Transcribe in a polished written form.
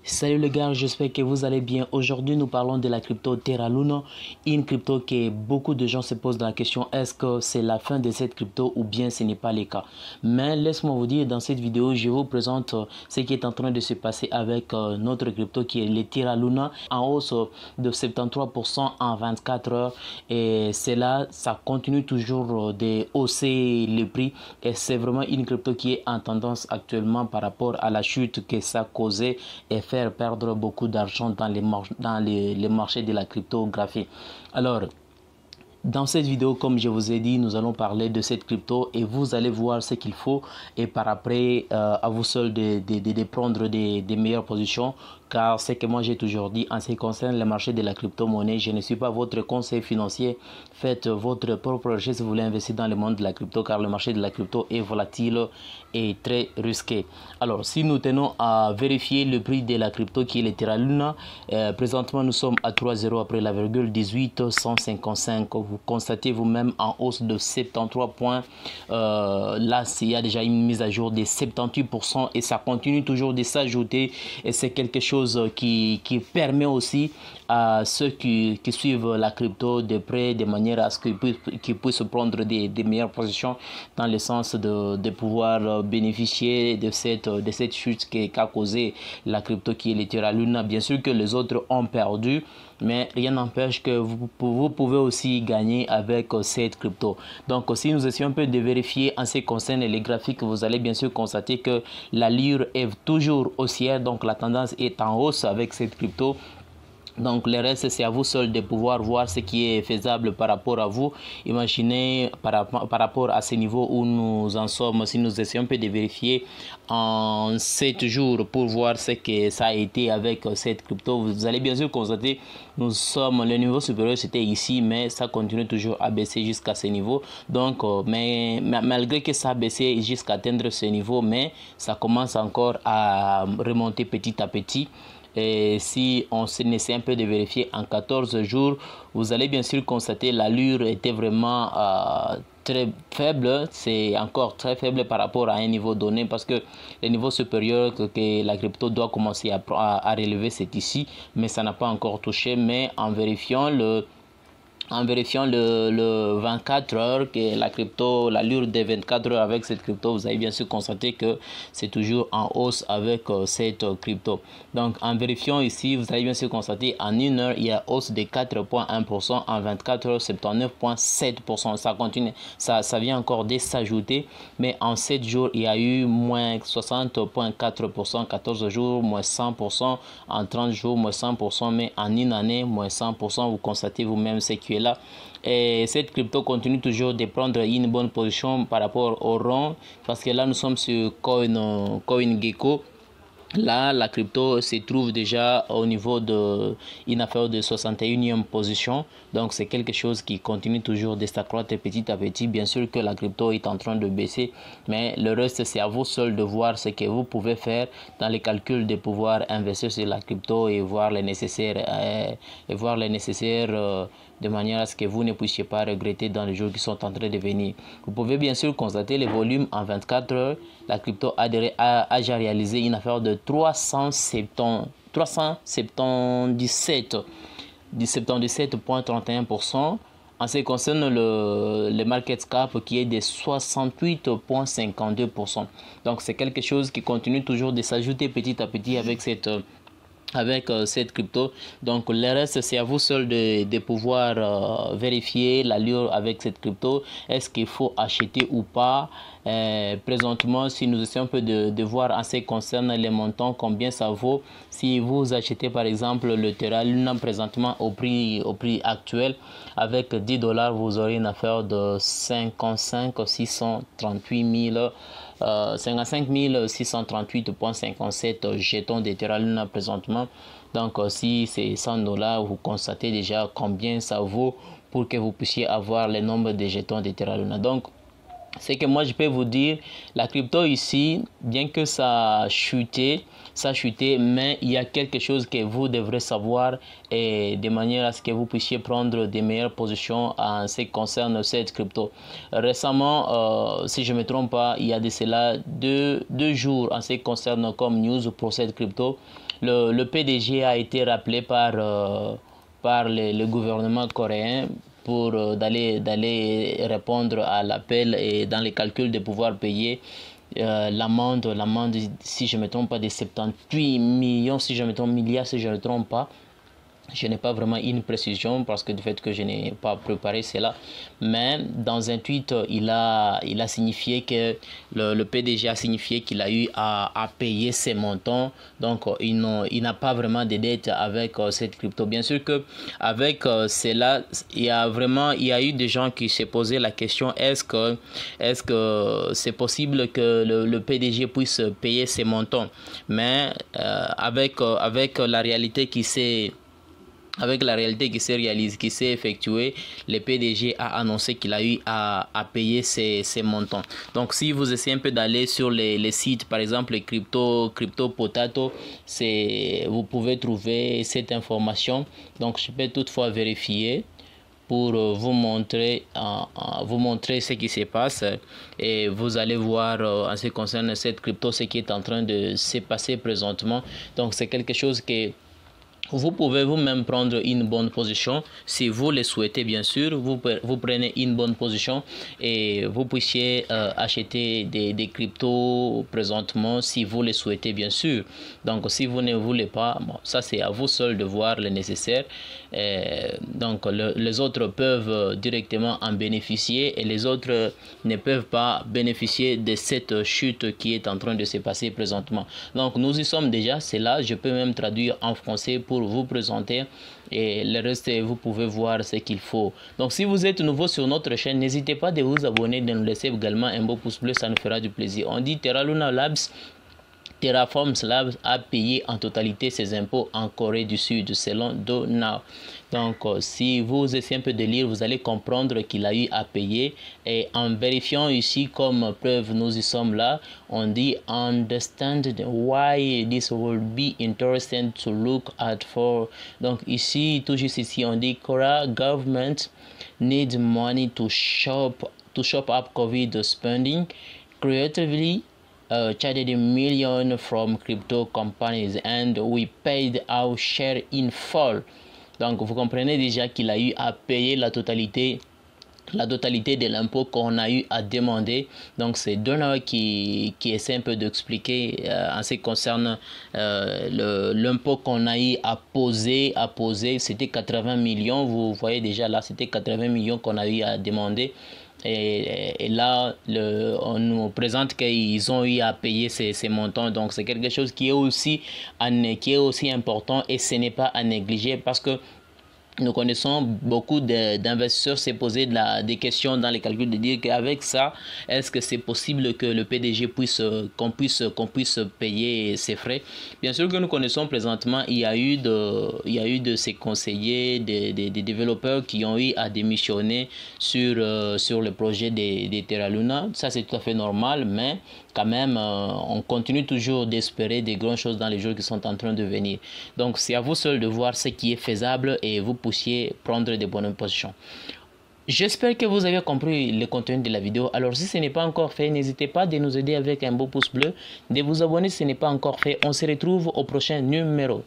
Salut les gars, j'espère que vous allez bien. Aujourd'hui, nous parlons de la crypto Terra Luna, une crypto que beaucoup de gens se posent la question, est-ce que c'est la fin de cette crypto ou bien ce n'est pas le cas. Mais laisse-moi vous dire, dans cette vidéo, je vous présente ce qui est en train de se passer avec notre crypto qui est le Terra Luna en hausse de 73% en 24 heures. Et cela, ça continue toujours de hausser les prix et c'est vraiment une crypto qui est en tendance actuellement par rapport à la chute que ça causait et faire perdre beaucoup d'argent dans les marchés de la cryptographie. Alors, dans cette vidéo, comme je vous ai dit, nous allons parler de cette crypto et vous allez voir ce qu'il faut et par après, à vous seul de prendre des meilleures positions. Car c'est que moi j'ai toujours dit en ce qui concerne le marché de la crypto-monnaie, je ne suis pas votre conseil financier. Faites votre propre recherche si vous voulez investir dans le monde de la crypto car le marché de la crypto est volatile et très risqué. Alors si nous tenons à vérifier le prix de la crypto qui est le Terra Luna, présentement nous sommes à 3,0 après la virgule 1855. Vous constatez vous-même en hausse de 73 points. Là il y a déjà une mise à jour de 78% et ça continue toujours de s'ajouter et c'est quelque chose qui permet aussi à ceux qui suivent la crypto de près de manière à ce qu'ils puissent prendre des meilleures positions dans le sens de pouvoir bénéficier de cette chute qu'a causé la crypto qui est le Terra Luna. Bien sûr que les autres ont perdu, mais rien n'empêche que vous pouvez aussi gagner avec cette crypto. Donc si nous essayons un peu de vérifier en ce qui concerne les graphiques, vous allez bien sûr constater que l'allure est toujours haussière, donc la tendance est en hausse avec cette crypto. Donc le reste c'est à vous seul de pouvoir voir ce qui est faisable par rapport à vous. Imaginez par rapport à ce niveau où nous en sommes, si nous essayons un peu de vérifier en 7 jours pour voir ce que ça a été avec cette crypto, vous allez bien sûr constater nous sommes le niveau supérieur c'était ici mais ça continue toujours à baisser jusqu'à ce niveau. Donc mais malgré que ça a baissé jusqu'à atteindre ce niveau, mais ça commence encore à remonter petit à petit. Et si on essaie un peu de vérifier en 14 jours, vous allez bien sûr constater l'allure était vraiment très faible. C'est encore très faible par rapport à un niveau donné parce que le niveau supérieur que la crypto doit commencer à relever c'est ici, mais ça n'a pas encore touché. Mais en vérifiant le 24 heures, que la crypto, l'allure des 24 heures avec cette crypto, vous avez bien sûr constaté que c'est toujours en hausse avec cette crypto. Donc en vérifiant ici, vous avez bien sûr constaté en 1 heure, il y a hausse de 4,1%, en 24 heures, 79,7%. Ça continue, ça vient encore de s'ajouter, mais en 7 jours, il y a eu moins 60,4%, 14 jours, moins 100%, en 30 jours, moins 100%, mais en une année, moins 100%, vous constatez vous-même ce qui est là. Et cette crypto continue toujours de prendre une bonne position par rapport au rond parce que là nous sommes sur CoinGecko. Là, la crypto se trouve déjà au niveau d'une affaire de 61e position. Donc, c'est quelque chose qui continue toujours de s'accroître petit à petit. Bien sûr que la crypto est en train de baisser, mais le reste, c'est à vous seul de voir ce que vous pouvez faire dans les calculs de pouvoir investir sur la crypto et voir les nécessaires, de manière à ce que vous ne puissiez pas regretter dans les jours qui sont en train de venir. Vous pouvez bien sûr constater les volumes en 24 heures. La crypto a déjà réalisé une affaire de 377,31%. En ce qui concerne le market cap qui est de 68,52%. Donc c'est quelque chose qui continue toujours de s'ajouter petit à petit avec cette crypto. Donc le reste c'est à vous seul de pouvoir vérifier l'allure avec cette crypto. Est-ce qu'il faut acheter ou pas? Présentement, si nous essayons un peu de voir en ce qui concerne les montants, combien ça vaut. Si vous achetez par exemple le Terra Luna présentement au prix actuel avec 10 $, vous aurez une affaire de 55 638 000 55 638,57 jetons de Terra Luna présentement. Donc si c'est 100 $, vous constatez déjà combien ça vaut pour que vous puissiez avoir le nombre de jetons de Terra Luna. Donc c'est que moi je peux vous dire, la crypto ici, bien que ça a chuté, mais il y a quelque chose que vous devrez savoir et de manière à ce que vous puissiez prendre des meilleures positions en ce qui concerne cette crypto. Récemment, si je ne me trompe pas, il y a de cela deux jours en ce qui concerne comme news pour cette crypto. le PDG a été rappelé par le gouvernement coréen pour d'aller répondre à l'appel et dans les calculs de pouvoir payer l'amende, si je ne me trompe pas, de 78 millions, si je me trompe, milliards, si je ne me trompe pas. Je n'ai pas vraiment une précision parce que du fait que je n'ai pas préparé cela. Mais dans un tweet, il a signifié que le PDG a signifié qu'il a eu à payer ses montants. Donc, il n'a pas vraiment de dette avec cette crypto. Bien sûr qu'avec cela, il y a eu des gens qui se posaient la question, est-ce que c'est possible que le PDG puisse payer ses montants? Mais avec la réalité qui s'est réalisée, qui s'est effectuée, le PDG a annoncé qu'il a eu à payer ses montants. Donc, si vous essayez un peu d'aller sur les sites, par exemple, les crypto potato, vous pouvez trouver cette information. Donc, je peux toutefois vérifier pour vous montrer ce qui se passe, et vous allez voir en ce qui concerne cette crypto ce qui est en train de se passer présentement. Donc, c'est quelque chose que vous pouvez vous-même prendre une bonne position si vous le souhaitez, bien sûr. Vous prenez une bonne position et vous puissiez acheter des cryptos présentement si vous le souhaitez, bien sûr. Donc, si vous ne voulez pas, bon, ça c'est à vous seul de voir le nécessaire. Donc, les autres peuvent directement en bénéficier et les autres ne peuvent pas bénéficier de cette chute qui est en train de se passer présentement. Donc, nous y sommes déjà, c'est là. Je peux même traduire en français pour vous présenter et le reste vous pouvez voir ce qu'il faut. Donc, si vous êtes nouveau sur notre chaîne, n'hésitez pas de vous abonner, de nous laisser également un beau pouce bleu, ça nous fera du plaisir. On dit Terra Luna Labs, Terraform Labs a payé en totalité ses impôts en Corée du Sud selon DoNow. Donc, si vous essayez un peu de lire, vous allez comprendre qu'il a eu à payer. Et en vérifiant ici, comme preuve, nous y sommes là, on dit understand why this will be interesting to look at for. Donc ici, tout juste ici, on dit Korea government needs money to shop up COVID spending creatively. Charged millions from crypto companies and we paid our share in full. Donc, vous comprenez déjà qu'il a eu à payer la totalité de l'impôt qu'on a eu à demander. Donc, c'est DoNow qui essaie un peu d'expliquer en ce qui concerne l'impôt qu'on a eu à poser. C'était 80 millions. Vous voyez déjà là, c'était 80 millions qu'on a eu à demander. Et là, on nous présente qu'ils ont eu à payer ces montants. Donc, c'est quelque chose qui est aussi important et ce n'est pas à négliger parce que nous connaissons beaucoup d'investisseurs se poser des questions dans les calculs de dire qu'avec ça, est-ce que c'est possible que le PDG qu'on puisse payer ses frais? Bien sûr que nous connaissons présentement, il y a eu de ces conseillers, des développeurs qui ont eu à démissionner sur le projet des Terra Luna. Ça, c'est tout à fait normal, mais quand même, on continue toujours d'espérer des grandes choses dans les jours qui sont en train de venir. Donc, c'est à vous seul de voir ce qui est faisable et vous puissiez prendre de bonnes positions. J'espère que vous avez compris le contenu de la vidéo. Alors, si ce n'est pas encore fait, n'hésitez pas de nous aider avec un beau pouce bleu, de vous abonner si ce n'est pas encore fait. On se retrouve au prochain numéro.